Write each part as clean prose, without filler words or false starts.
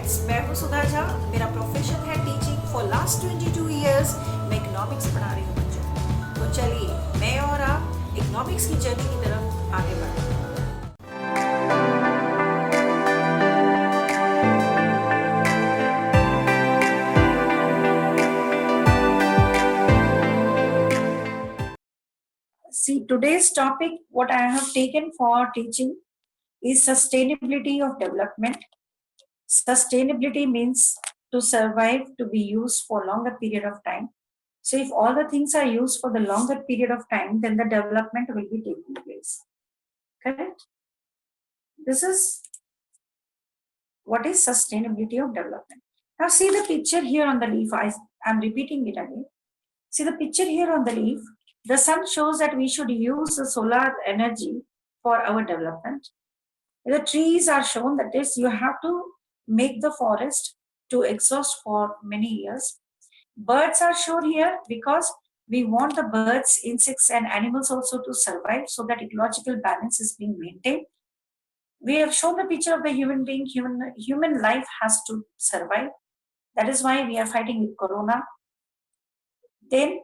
Friends, मैं हूँ सुधा झा। मेरा प्रोफेशन है टीचिंग। फॉर लास्ट 22 ईयर्स मैं इकोनॉमिक्स पढ़ा रही हूँ बच्चों को। तो चलिए मैं और आप इकोनॉमिक्स की जर्नी की तरफ आगे बढ़ते हैं। See, today's topic, what I have taken for teaching is sustainability of development. Sustainability means to survive, to be used for longer period of time. So if all the things are used for the longer period of time, then the development will be taking place. Correct? This is what is sustainability of development. Now see the picture here on the leaf. I'm repeating it again. See the picture here on the leaf. The sun shows that we should use the solar energy for our development. The trees are shown that is you have to make the forest to exhaust for many years. Birds are shown here because we want the birds, insects, and animals also to survive so that ecological balance is being maintained. We have shown the picture of the human being. Human life has to survive. That is why we are fighting with corona. Then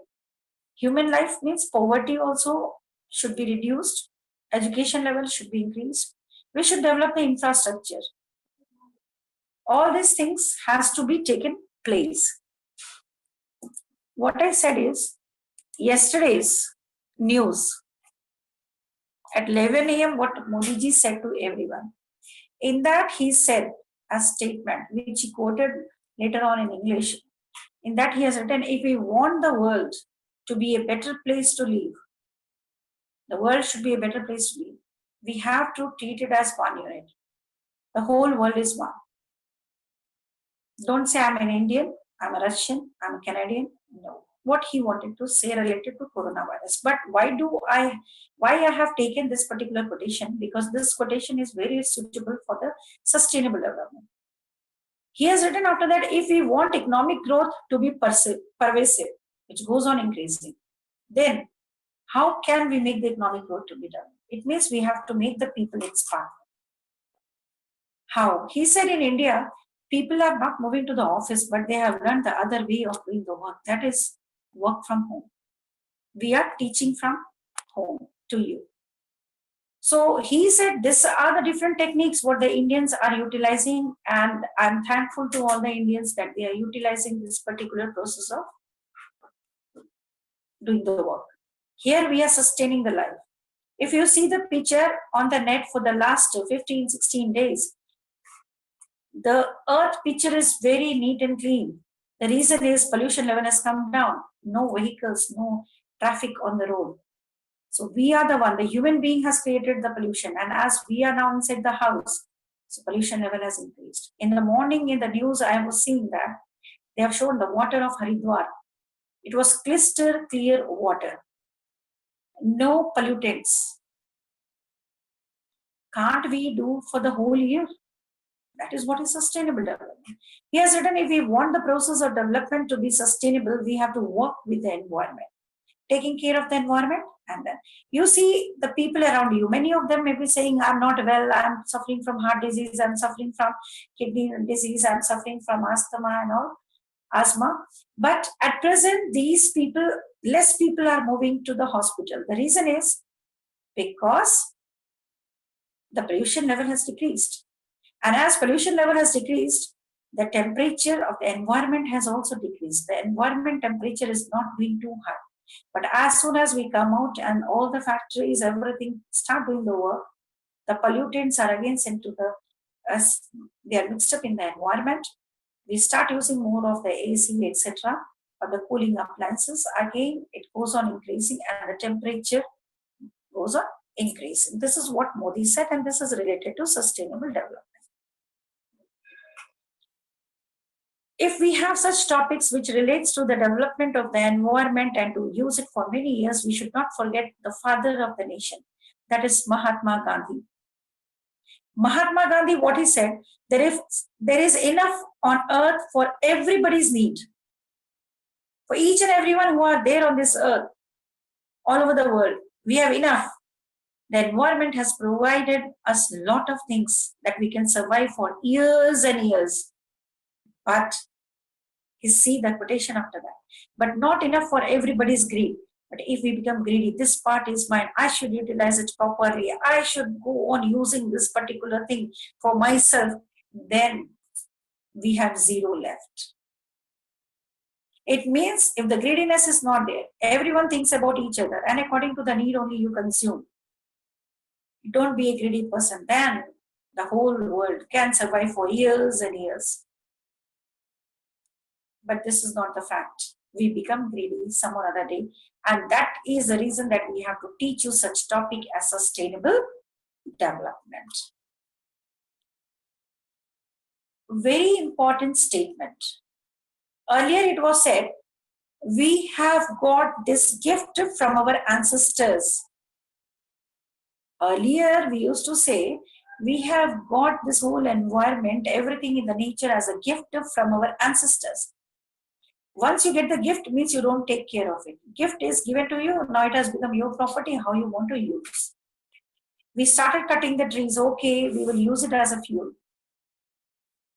human life means poverty also should be reduced. Education level should be increased. We should develop the infrastructure. All these things has to be taken place. What I said is yesterday's news at 11 a.m. what Modi ji said to everyone. In that he said a statement which he quoted later on in English. In that he has written, if we want the world to be a better place to live, the world should be a better place to live, we have to treat it as one unit. The whole world is one. Don't say I'm an Indian, I'm a Russian, I'm a Canadian. No. What he wanted to say related to coronavirus. But why I have taken this particular quotation? Because this quotation is very suitable for the sustainable development. He has written after that, if we want economic growth to be pervasive, which goes on increasing, then how can we make the economic growth to be done? It means we have to make the people inspire. How? He said in India, people are not moving to the office, but they have learned the other way of doing the work. That is work from home. We are teaching from home to you. So he said these are the different techniques what the Indians are utilizing, and I'm thankful to all the Indians that they are utilizing this particular process of doing the work. Here we are sustaining the life. If you see the picture on the net for the last 15, 16 days, the earth picture is very neat and clean. The reason is pollution level has come down. No vehicles, no traffic on the road. So we are the one, the human being has created the pollution. And as we are now inside the house, so pollution level has increased. In the morning in the news, I was seeing that they have shown the water of Haridwar. It was crystal clear water. No pollutants. Can't we do for the whole year? That is what is sustainable development. He has written, if we want the process of development to be sustainable, we have to work with the environment, taking care of the environment. And then you see the people around you, many of them may be saying, I'm not well, I'm suffering from heart disease, I'm suffering from kidney disease, I'm suffering from asthma and all, asthma. But at present, these people, less people are moving to the hospital. The reason is because the pollution level has decreased. And as pollution level has decreased, the temperature of the environment has also decreased. The environment temperature is not being too high. But as soon as we come out and all the factories, everything start doing the work, the pollutants are again sent to they are mixed up in the environment. We start using more of the AC, etc., or the cooling appliances. Again, it goes on increasing and the temperature goes on increasing. This is what Modi said, and this is related to sustainable development. If we have such topics which relates to the development of the environment and to use it for many years, we should not forget the father of the nation, that is Mahatma Gandhi. Mahatma Gandhi, what he said, there is enough on earth for everybody's need. For each and everyone who are there on this earth, all over the world, we have enough. The environment has provided us a lot of things that we can survive for years and years. But you see the quotation after that. But not enough for everybody's greed. But if we become greedy, this part is mine, I should utilize it properly, I should go on using this particular thing for myself, then we have zero left. It means if the greediness is not there, everyone thinks about each other, and according to the need only you consume. Don't be a greedy person, then the whole world can survive for years and years. But this is not the fact. We become greedy some other day, and that is the reason that we have to teach you such topic as sustainable development. Very important statement. Earlier it was said, we have got this gift from our ancestors. Earlier we used to say, we have got this whole environment, everything in the nature as a gift from our ancestors. Once you get the gift, means you don't take care of it. Gift is given to you, now it has become your property, how you want to use. We started cutting the trees, okay, we will use it as a fuel.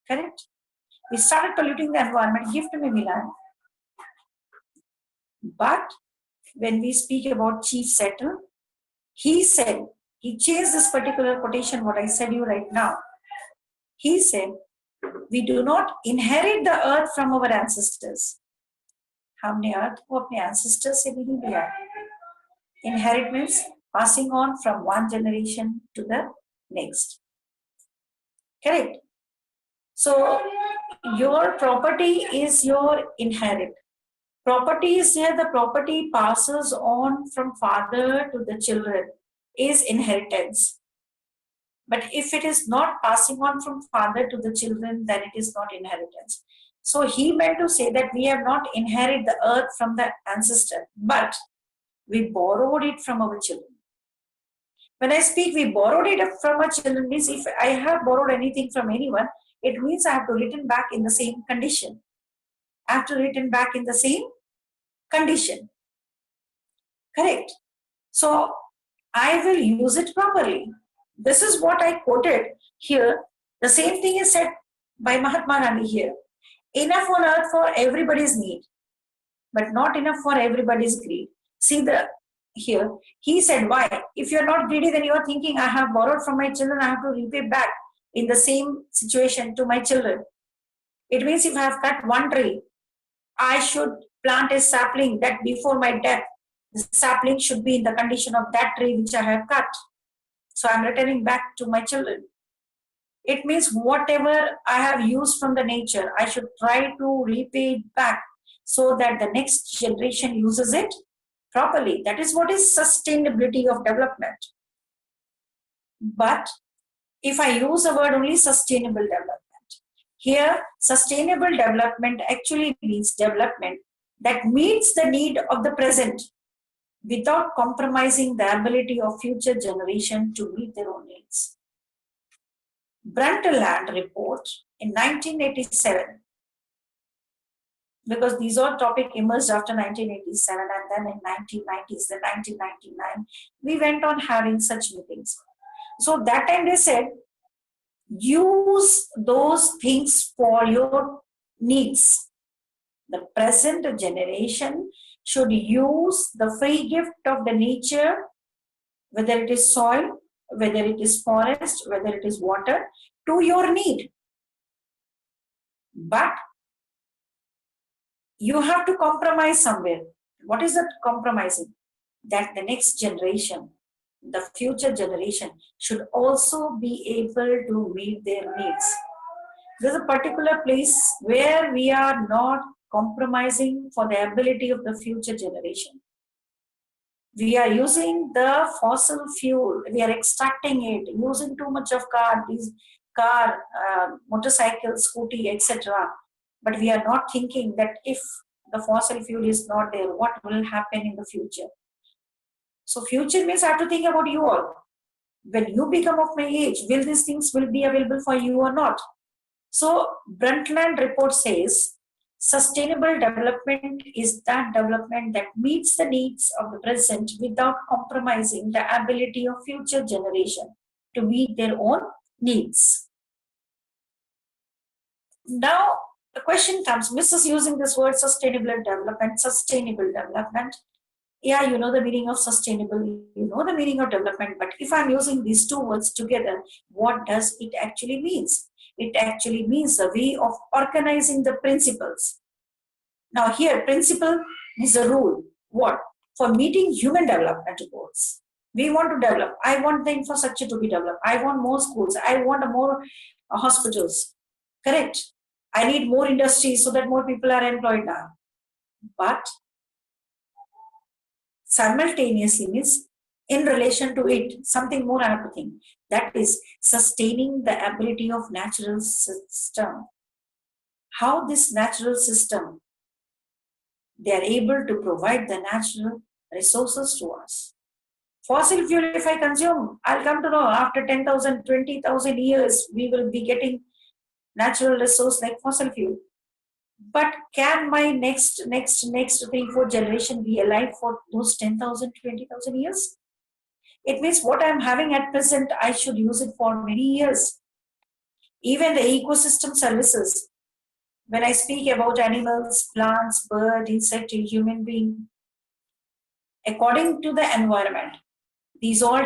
Correct? We started polluting the environment, gift mein mila. But when we speak about Chief Settle, he said, he changed this particular quotation, what I said you right now. He said, we do not inherit the earth from our ancestors. हमने अर्थ को अपने ancestors से भी नहीं लिया. Inherit means passing on from one generation to the next. Correct? So your property is your inherit. Property is here, the property passes on from father to the children, is inheritance. But if it is not passing on from father to the children, then it is not inheritance. So he meant to say that we have not inherited the earth from the ancestor, but we borrowed it from our children. When I speak we borrowed it from our children, means if I have borrowed anything from anyone, it means I have to return back in the same condition. I have to return back in the same condition. Correct? So I will use it properly. This is what I quoted here. The same thing is said by Mahatma Gandhi here. Enough on earth for everybody's need, but not enough for everybody's greed. See here, he said, why? If you're not greedy, then you are thinking, I have borrowed from my children, I have to repay back in the same situation to my children. It means if I have cut one tree, I should plant a sapling that before my death, the sapling should be in the condition of that tree which I have cut. So I'm returning back to my children. It means whatever I have used from the nature, I should try to repay it back so that the next generation uses it properly. That is what is sustainability of development. But if I use the word only sustainable development, here sustainable development actually means development that meets the need of the present without compromising the ability of future generation to meet their own needs. Brundtland report in 1987, because these all topic emerged after 1987, and then in 1990s, then 1999, we went on having such meetings. So that time they said, use those things for your needs. The present generation should use the free gift of the nature, whether it is soil, whether it is forest, whether it is water, to your need. But you have to compromise somewhere. What is that compromising? That the next generation, the future generation, should also be able to meet their needs. There's a particular place where we are not compromising for the ability of the future generation. We are using the fossil fuel, we are extracting it, using too much of motorcycle, scooty, etc. But we are not thinking that if the fossil fuel is not there, what will happen in the future? So future means I have to think about you all. When you become of my age, will these things will be available for you or not? So Brundtland report says, sustainable development is that development that meets the needs of the present without compromising the ability of future generation to meet their own needs. Now, the question comes, Mrs. using this word sustainable development. Yeah, you know the meaning of sustainable, you know the meaning of development, but if I'm using these two words together, what does it actually means? It actually means a way of organizing the principles. Now here, principle is a rule. What? For meeting human development goals. We want to develop. I want the infrastructure to be developed. I want more schools. I want more hospitals. Correct. I need more industries so that more people are employed now. But simultaneously means in relation to it, something more I have to think. That is sustaining the ability of natural system. How this natural system, they are able to provide the natural resources to us. Fossil fuel, if I consume, I'll come to know after 10,000, 20,000 years, we will be getting natural resource like fossil fuel. But can my next 3-4 generation be alive for those 10,000, 20,000 years? It means what I'm having at present, I should use it for many years. Even the ecosystem services, when I speak about animals, plants, bird, insect, human being, according to the environment, these all are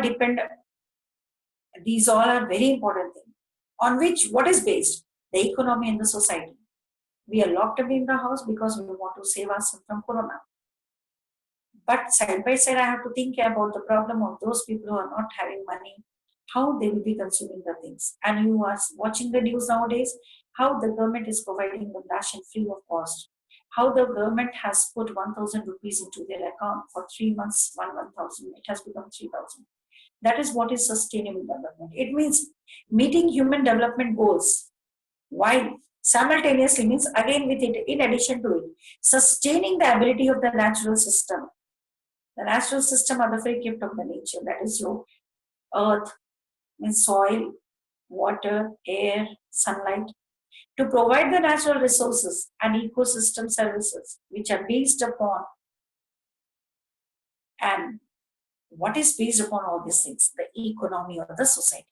very important things. On which, what is based? The economy and the society. We are locked up in the house because we want to save ourselves from corona. But side by side, I have to think about the problem of those people who are not having money, how they will be consuming the things. And you are watching the news nowadays, how the government is providing them ration free of cost. How the government has put 1,000 rupees into their account for 3 months, 1,000, it has become 3,000. That is what is sustainable development. It means meeting human development goals while simultaneously means again with it, in addition to it, sustaining the ability of the natural system. The natural system are the free gift of the nature. That is your earth, means soil, water, air, sunlight, to provide the natural resources and ecosystem services which are based upon. And what is based upon all these things? The economy of the society.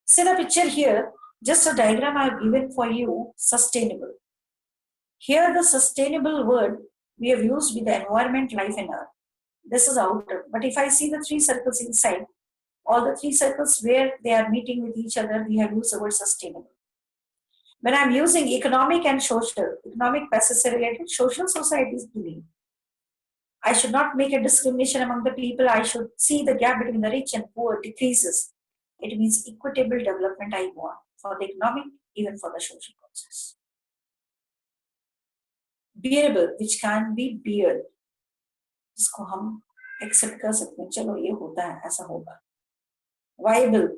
See the picture here, just a diagram I have given for you, sustainable. Here the sustainable word we have used with the environment, life and earth. This is outer. But if I see the 3 circles inside, all the 3 circles where they are meeting with each other, we have used the word sustainable. When I'm using economic and social, economic passes related, social societies to me. I should not make a discrimination among the people. I should see the gap between the rich and poor decreases. It means equitable development I want for the economic, even for the social process. Bearable, which can be beared. जिसको हम accept कर सकते हैं, चलो ये होता है, ऐसा होगा. Viable,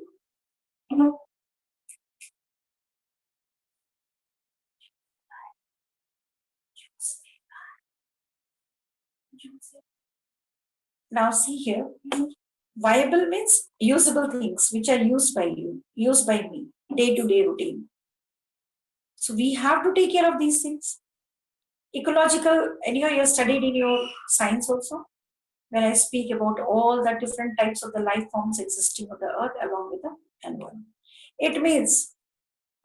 now see here, viable means usable things which are used by you, used by me, day-to-day routine. So we have to take care of these things. Ecological, anyhow, you studied in your science also, when I speak about all the different types of the life forms existing on the earth along with the environment. It means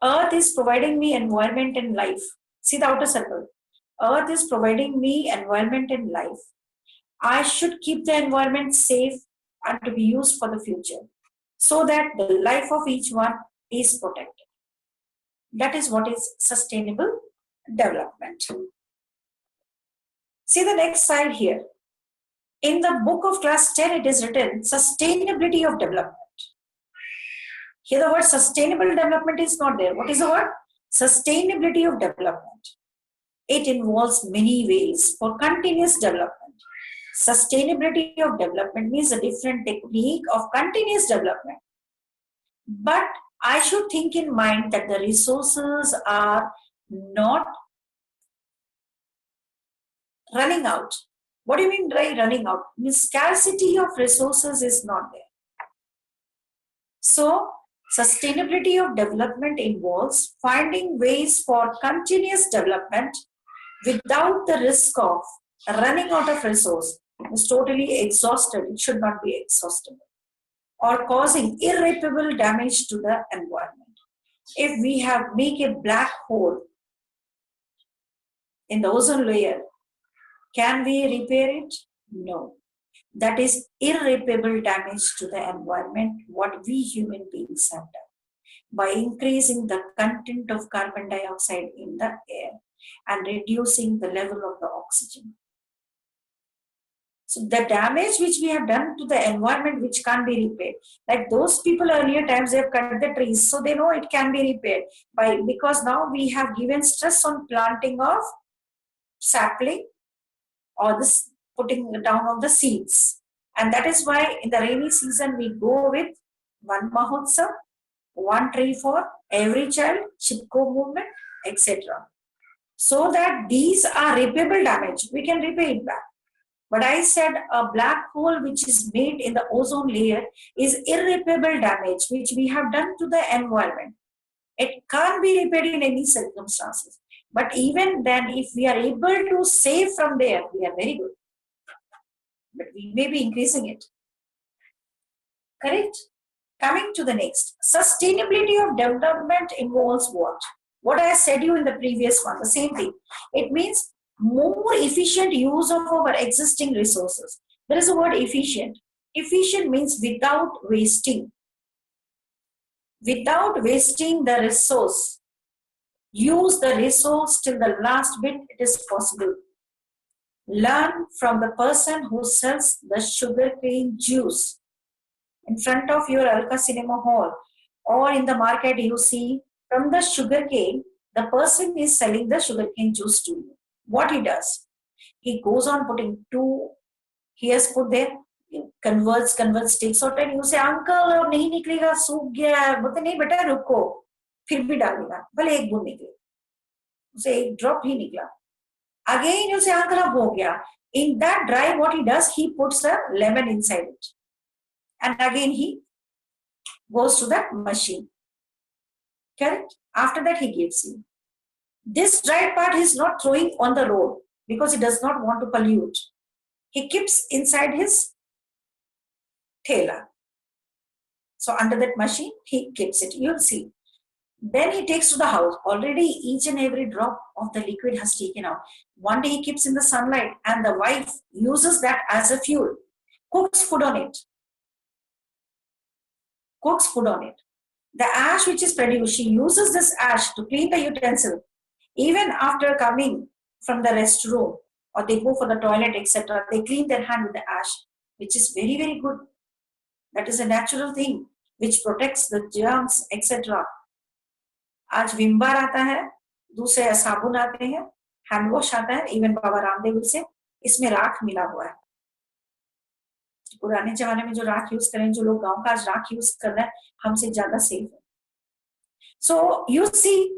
earth is providing me environment and life. See the outer circle. Earth is providing me environment and life. I should keep the environment safe and to be used for the future so that the life of each one is protected. That is what is sustainable development. See the next slide here. In the book of class 10, it is written sustainability of development. Here the word sustainable development is not there. What is the word? Sustainability of development. It involves many ways for continuous development. Sustainability of development means a different technique of continuous development. But I should think in mind that the resources are not running out. What do you mean by running out? Means scarcity of resources is not there. So, sustainability of development involves finding ways for continuous development without the risk of running out of resource. It's totally exhausted. It should not be exhaustible. Or causing irreparable damage to the environment. If we have make a black hole in the ozone layer. Can we repair it? No. That is irreparable damage to the environment, what we human beings have done by increasing the content of carbon dioxide in the air and reducing the level of the oxygen. So the damage which we have done to the environment, which can't be repaired, like those people earlier times, they have cut the trees, so they know it can be repaired because now we have given stress on planting of sapling or this putting down of the seeds, and that is why in the rainy season we go with one mahotsav, one tree for every child, Chipko movement, etc. So that these are repairable damage, we can repay it back. But I said a black hole which is made in the ozone layer is irreparable damage which we have done to the environment. It can't be repaired in any circumstances. But even then, if we are able to save from there, we are very good. But we may be increasing it. Correct? Coming to the next. Sustainability of development involves what? What I said you in the previous one, the same thing. It means more efficient use of our existing resources. There is a word efficient. Efficient means without wasting. Without wasting the resource. Use the resource till the last bit it is possible. Learn from the person who sells the sugarcane juice in front of your Alka Cinema Hall, or in the market you see from the sugarcane, the person is selling the sugarcane juice to you. What he does? He goes on putting he has put there, converts, takes out, and you say, uncle, अब नहीं निकलेगा, सूख गया है. बोलते नहीं बेटा रुको, फिर भी डालेगा, भले एक बूंद निकले, उसे एक ड्रॉप ही निकला. Again you say, uncle अब हो गया. In that dry, what he does, he puts a lemon inside it, and again he goes to the machine. Correct? After that he gives you. This dried part he is not throwing on the road because he does not want to pollute. He keeps inside his thela. So under that machine, he keeps it. You'll see. Then he takes to the house. Already each and every drop of the liquid has taken out. One day he keeps in the sunlight and the wife uses that as a fuel. Cooks food on it. Cooks food on it. The ash which is produced, she uses this ash to clean the utensil. Even after coming from the restroom or they go for the toilet, etc., they clean their hand with the ash, which is very, very good. That is a natural thing which protects the germs, etc. आज Vim bar आता है, दूसरे साबुन आते हैं, hand wash आता है, even Baba Ramdev से इसमें राख मिला हुआ है. पुराने जमाने में जो राख यूज करें, जो लोग गांव का आज राख यूज कर रहे हैं, हमसे ज्यादा सेफ है. So you see,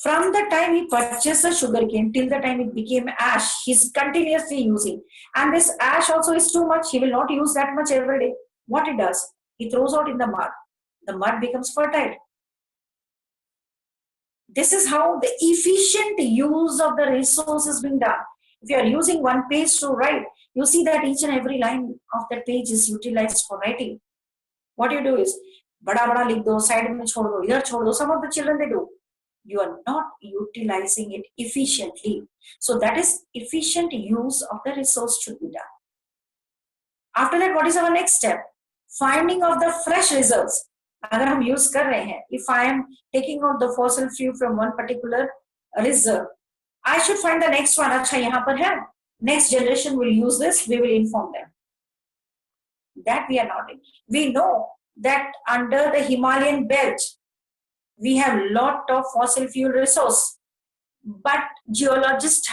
from the time he purchased the sugarcane till the time it became ash, he's continuously using. And this ash also is too much. He will not use that much every day. What he does, he throws out in the mud. The mud becomes fertile. This is how the efficient use of the resource is being done. If you are using one page to write, you see that each and every line of that page is utilized for writing. What you do is, bada likh do, side mein chhod do, idhar chhod do. Some of the children, they do. You are not utilizing it efficiently. So that is efficient use of the resource should be done. After that, what is our next step? Finding of the fresh reserves. अगर हम use कर रहे हैं, if I am taking out the fossil fuel from one particular reserve, I should find the next one. अच्छा यहाँ पर है. Next generation will use this. We will inform them. That we are not in. We know that under the Himalayan belt, we have lot of fossil fuel resource, but geologists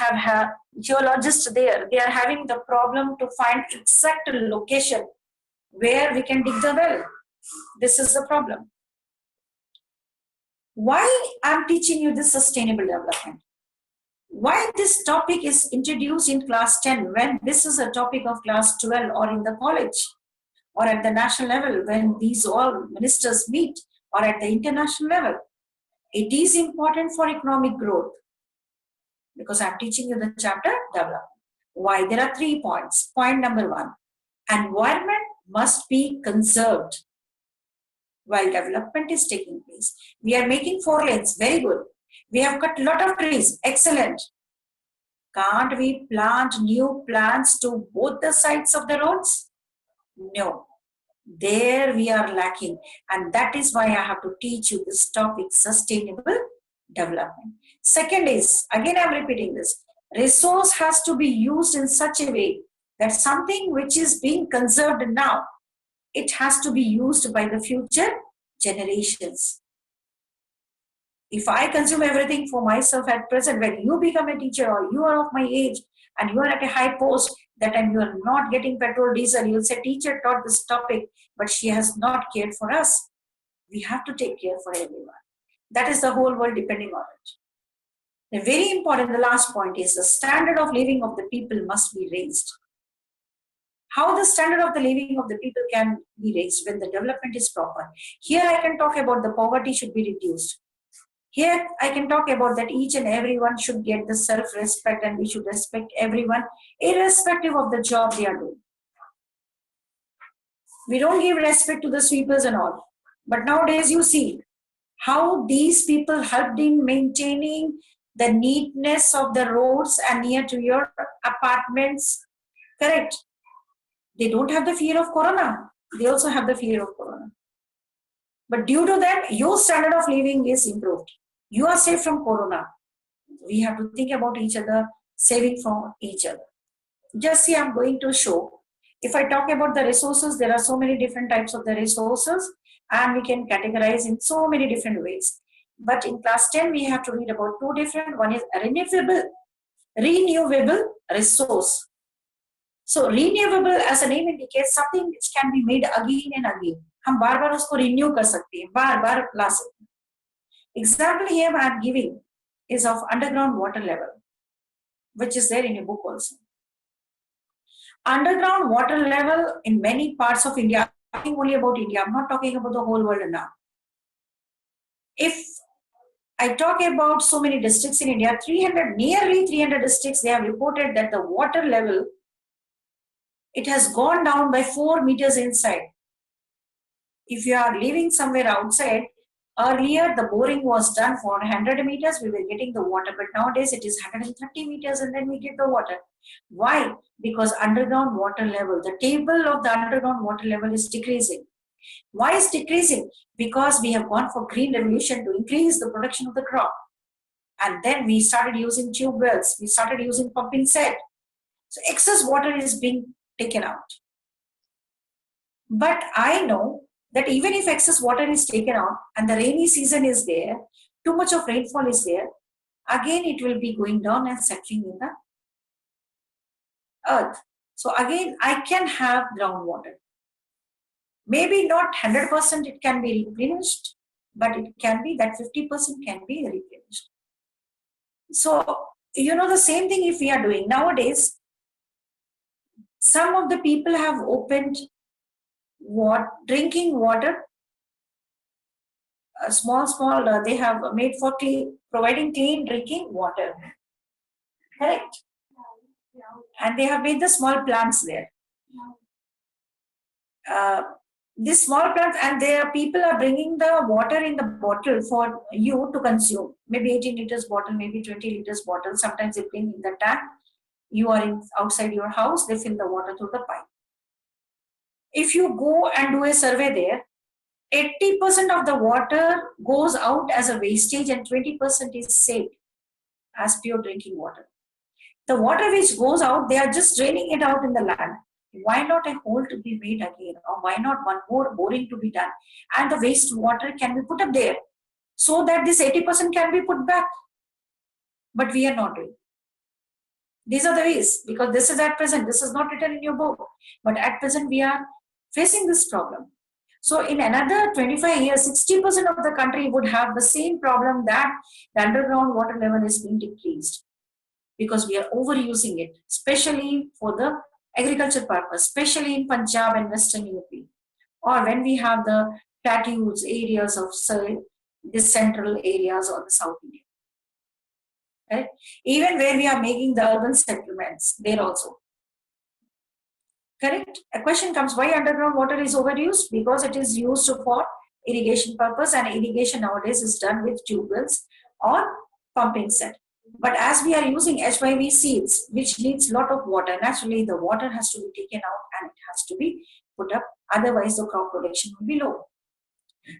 there, they are having the problem to find exact location where we can dig the well. This is the problem. Why I'm teaching you this sustainable development? Why this topic is introduced in class 10 when this is a topic of class 12 or in the college or at the national level when these all ministers meet or at the international level? It is important for economic growth because I'm teaching you the chapter development. Why? There are 3 points. Point number 1, environment must be conserved while development is taking place. We are making 4 lanes, very good. We have cut a lot of trees, excellent. Can't we plant new plants to both the sides of the roads? No. There we are lacking. And that is why I have to teach you this topic, sustainable development. Second is, again I'm repeating this, resource has to be used in such a way that something which is being conserved now, it has to be used by the future generations. If I consume everything for myself at present, when you become a teacher or you are of my age and you are at a high post, that time you are not getting petrol, diesel, you'll say, teacher taught this topic, but she has not cared for us. We have to take care for everyone. That is the whole world depending on it. The very important, the last point is the standard of living of the people must be raised. How the standard of the living of the people can be raised when the development is proper. Here I can talk about the poverty should be reduced. Here I can talk about that each and everyone should get the self-respect and we should respect everyone irrespective of the job they are doing. We don't give respect to the sweepers and all. But nowadays you see how these people helped in maintaining the neatness of the roads and near to your apartments. Correct. They don't have the fear of corona. They also have the fear of corona. But due to that, your standard of living is improved. You are safe from corona. We have to think about each other, saving from each other. Just see, I'm going to show. If I talk about the resources, there are so many different types of the resources and we can categorize in so many different ways. But in class 10, we have to read about two different. One is renewable resource. So renewable, as a name indicates, something which can be made again and again. हम बार बार उसको renew कर सकते हैं, बार बार ला सकते हैं. Example here I am giving is of underground water level, which is there in a book also. Underground water level in many parts of India, I'm talking only about India, I'm not talking about the whole world now. If I talk about so many districts in India, nearly 300 districts, they have reported that the water level, it has gone down by 4 meters inside. If you are living somewhere outside, earlier the boring was done for 100 meters, we were getting the water, but nowadays it is 130 meters and then we get the water. Why? Because underground water level, the table of the underground water level is decreasing. Why is decreasing? Because we have gone for green revolution to increase the production of the crop. And then we started using tube wells, we started using pumping set. So excess water is being taken out. But I know that even if excess water is taken out and the rainy season is there, too much of rainfall is there, again it will be going down and settling in the earth. So again, I can have groundwater. Maybe not 100% it can be replenished, but it can be that 50% can be replenished. So, you know, the same thing if we are doing nowadays, some of the people have opened drinking water, they have made for providing clean drinking water. Correct? And they have made the small plants there. These small plants, and people are bringing the water in the bottle for you to consume. Maybe 18 liters bottle, maybe 20 liters bottle. Sometimes they bring in the tank. You are outside your house, they fill the water through the pipe. If you go and do a survey there, 80% of the water goes out as a wastage and 20% is saved as pure drinking water. The water which goes out, they are just draining it out in the land. Why not a hole to be made again? Or why not one more boring to be done? And the waste water can be put up there so that this 80% can be put back. But we are not doing. These are the ways, because this is at present, this is not written in your book. But at present, we are facing this problem. So in another 25 years, 60% of the country would have the same problem that the underground water level is being decreased. Because we are overusing it, especially for the agriculture purpose, especially in Punjab and Western UP, or when we have the plateaus, areas of the central areas or the South India. Right? Even where we are making the urban settlements, there also. Correct? A question comes, why underground water is overused? Because it is used for irrigation purpose, and irrigation nowadays is done with tube wells or pumping set. But as we are using HYV seeds, which needs lot of water, naturally the water has to be taken out and it has to be put up. Otherwise, the crop production will be low.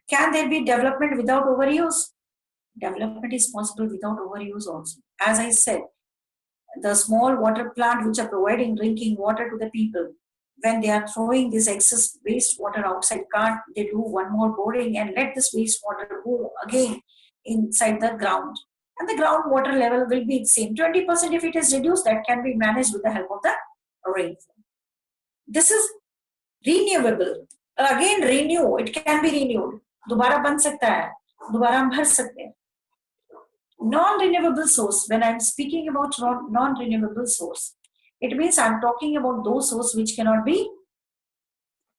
Can there be development without overuse? Development is possible without overuse also. As I said, the small water plant which are providing drinking water to the people, when they are throwing this excess wastewater outside, can't they do one more boring and let this wastewater go again inside the ground? And the groundwater level will be the same. 20% if it is reduced, that can be managed with the help of the rainfall. This is renewable. Again, renew, it can be renewed. दोबारा बन सकता है, दोबारा हम भर सकते हैं. Non-renewable source, when I'm speaking about non-renewable source, it means I'm talking about those sources which cannot be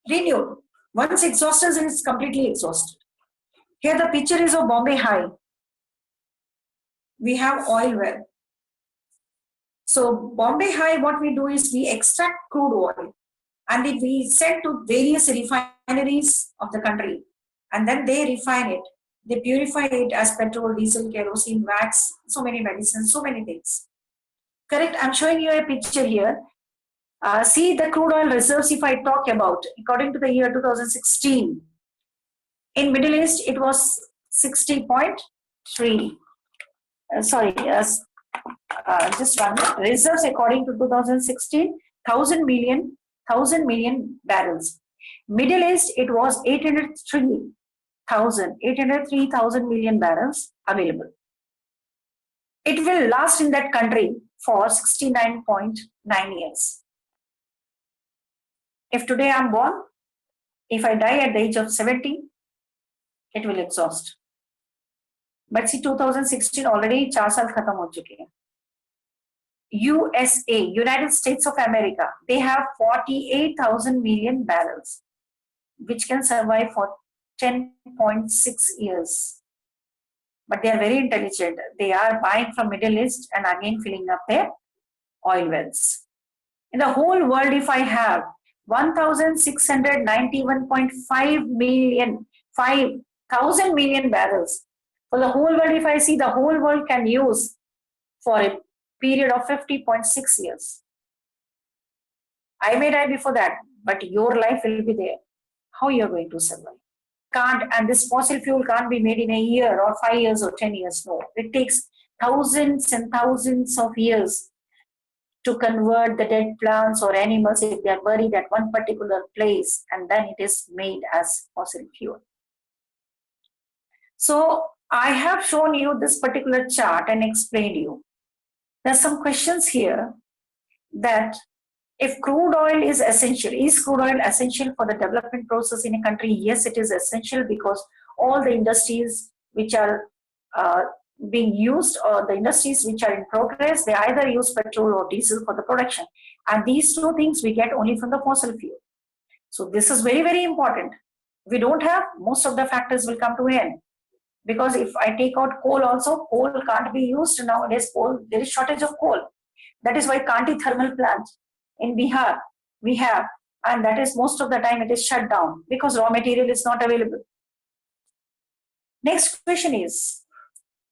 renewed. Once exhausted, it's completely exhausted. Here the picture is of Bombay High. We have oil well. So Bombay High, what we do is we extract crude oil and we send to various refineries of the country, and then they refine it. They purify it as petrol, diesel, kerosene, wax, so many medicines, so many things. Correct? I'm showing you a picture here. See the crude oil reserves if I talk about, according to the year 2016. In Middle East, it was 60.3. Just one minute. Reserves according to 2016, 1,000 million barrels. Middle East, it was 803,000 million barrels available. It will last in that country for 69.9 years. If today I'm born, if I die at the age of 70, it will exhaust. But see, 2016 already 4 साल खत्म हो चुके हैं. USA, United States of America, they have 48,000 million barrels, which can survive for 10.6 years. But they are very intelligent. They are buying from Middle East and again filling up their oil wells. In the whole world, if I have 1,691.5 million, 5,000 million barrels, for the whole world, if I see, the whole world can use for a period of 50.6 years. I may die before that, but your life will be there. How you are going to survive? Can't, and this fossil fuel can't be made in a year or 5 years or 10 years. No, it takes thousands and thousands of years to convert the dead plants or animals if they are buried at one particular place, and then it is made as fossil fuel. So I have shown you this particular chart and explained you. There are some questions here that if crude oil is essential, is crude oil essential for the development process in a country? Yes, it is essential because all the industries which are being used or the industries which are in progress, they either use petrol or diesel for the production. And these two things we get only from the fossil fuel. So this is very, very important. If we don't have, most of the factors will come to an end. Because if I take out coal also, coal can't be used nowadays. Coal, there is shortage of coal. That is why Kanti thermal plant in Bihar we have, and that is most of the time it is shut down because raw material is not available. Next question is,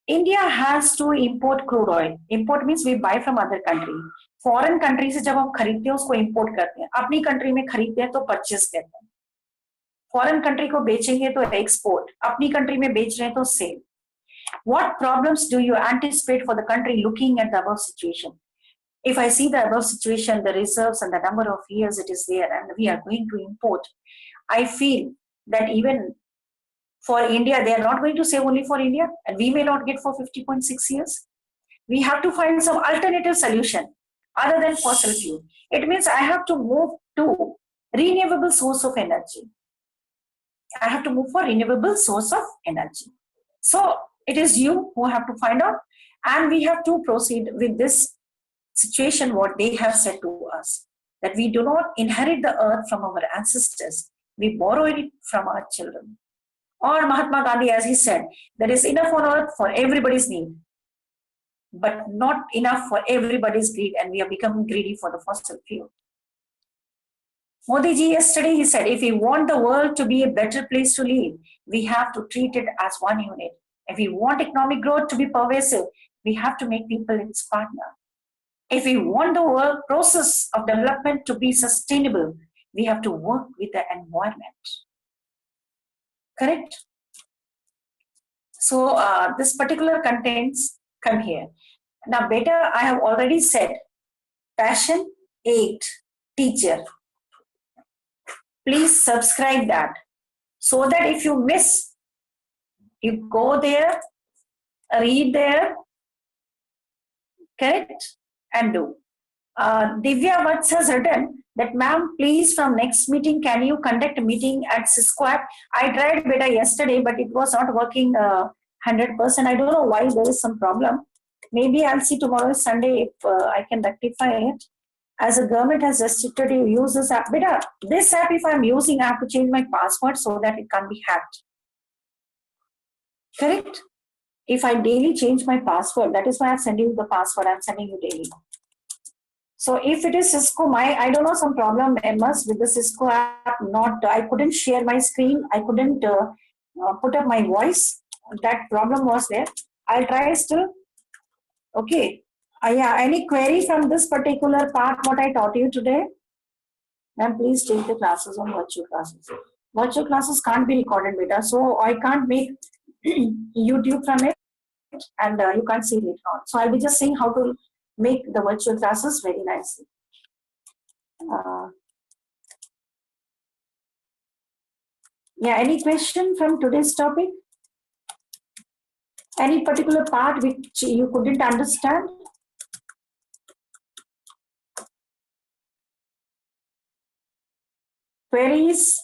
India has to import crude oil. Import means we buy from other country. Foreign country से जब हम खरीदते हैं उसको import करते हैं. अपनी country में खरीदते हैं तो purchase कहते हैं. Foreign country को बेचेंगे तो export. अपनी country में बेच रहे हैं तो sale. What problems do you anticipate for the country looking at the above situation? If I see the above situation, the reserves and the number of years it is there and we are going to import, I feel that even for India, they are not going to save only for India and we may not get for 50.6 years. We have to find some alternative solution other than fossil fuel. It means I have to move to renewable source of energy. I have to move for renewable source of energy. So it is you who have to find out, and we have to proceed with this situation what they have said to us, that we do not inherit the earth from our ancestors, we borrow it from our children. Or Mahatma Gandhi, as he said, there is enough on earth for everybody's need, but not enough for everybody's greed, and we are becoming greedy for the fossil fuel. Modi ji yesterday, he said, if we want the world to be a better place to live, we have to treat it as one unit. If we want economic growth to be pervasive, We have to make people its partner. If we want the work process of development to be sustainable, we have to work with the environment. Correct? So this particular contents come here. Now, better I have already said, passion 8, teacher. Please subscribe that, so that if you miss, you go there, read there, correct, and do. Divya Vats has written that, ma'am, please from next meeting, can you conduct a meeting at Cisco app? I tried beta yesterday, but it was not working 100%. I don't know why, there is some problem. Maybe I'll see tomorrow Sunday if I can rectify it. As a government has restricted you use this app. Beta, this app, if I'm using, I have to change my password so that it can't be hacked. Correct? If I daily change my password, that is why I've sent you the password, I'm sending you daily. So if it is Cisco, I don't know, some problem MS with the Cisco app, I couldn't share my screen, I couldn't put up my voice. That problem was there. I'll try still. Okay. Yeah, any query from this particular part, what I taught you today? Then please take the classes on virtual classes. Virtual classes can't be recorded, beta, so I can't make YouTube from it, and you can't see it on. So I'll be just saying how to make the virtual classes very nicely. Yeah, any question from today's topic? Any particular part which you couldn't understand? Queries?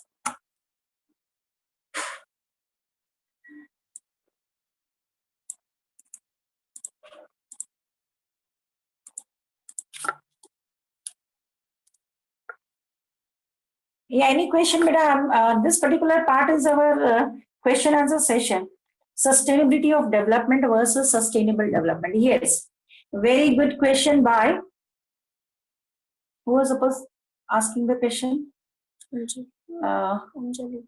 Yeah, any question, madam? This particular part is our question answer session. Sustainability of development versus sustainable development. Yes, very good question by, who was the person asking the question? Anjali.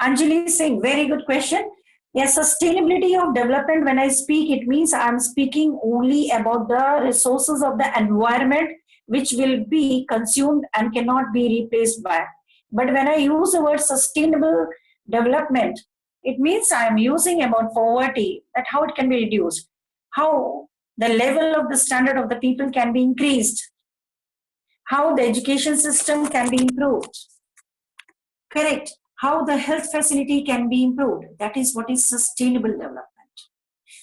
Anjali Singh, very good question. Yes, sustainability of development, when I speak, it means I'm speaking only about the resources of the environment which will be consumed and cannot be replaced by. But when I use the word sustainable development, it means I'm using about poverty, that how it can be reduced, how the level of the standard of the people can be increased, how the education system can be improved. Correct. How the health facility can be improved. That is what is sustainable development.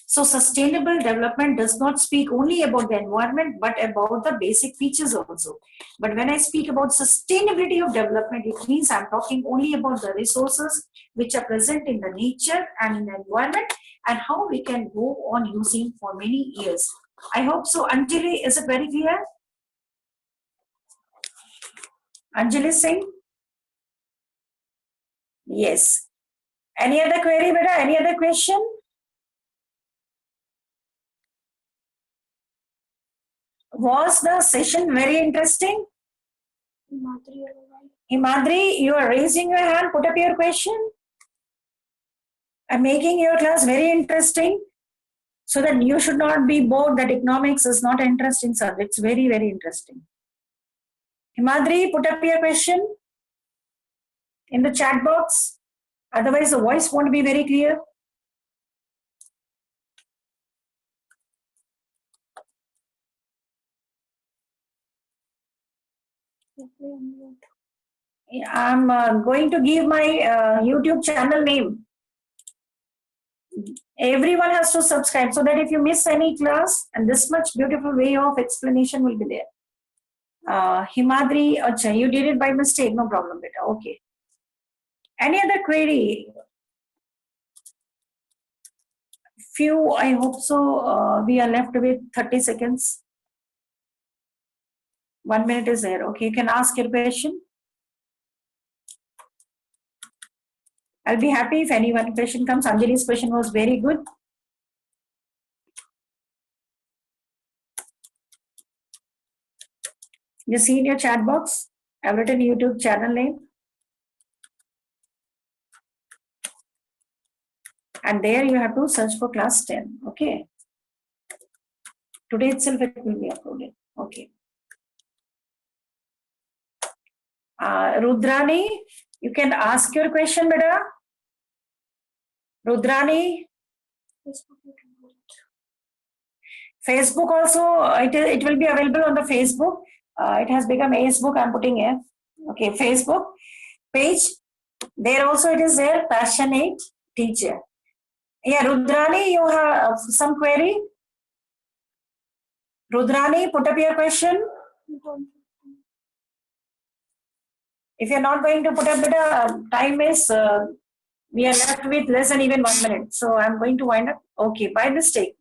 So sustainable development does not speak only about the environment, but about the basic features also. But when I speak about sustainability of development, it means I'm talking only about the resources which are present in the nature and in the environment, and how we can go on using for many years. I hope so. Anjali, is it very clear? Anjali Singh? Yes. Any other query, beta? Any other question? Was the session very interesting? Himadri, you are raising your hand. Put up your question. I'm making your class very interesting, so that you should not be bored that economics is not an interesting subject. It's very, very interesting. Himadri, put up your question in the chat box. Otherwise, the voice won't be very clear. I'm going to give my YouTube channel name. Everyone has to subscribe, so that if you miss any class, and this much beautiful way of explanation will be there. Himadri, acha, you did it by mistake, no problem, beta. Okay. Any other query? Few, I hope so. We are left with 30 seconds. 1 minute is there. Okay, you can ask your question. I'll be happy if any one question comes. Anjali's question was very good. You see in your chat box, I've written YouTube channel name. And there you have to search for class 10. Okay. Today itself it will be uploaded. Okay. Rudrani, you can ask your question, beta. Rudrani. Facebook also, it will be available on the Facebook. It has become Facebook, I'm putting here. Okay, Facebook page. There also it is there, passionate teacher. Yeah, Rudrani, you have some query? Rudrani, put up your question. If you're not going to put up the time is, we are left with less than even 1 minute. So I'm going to wind up. Okay, by mistake.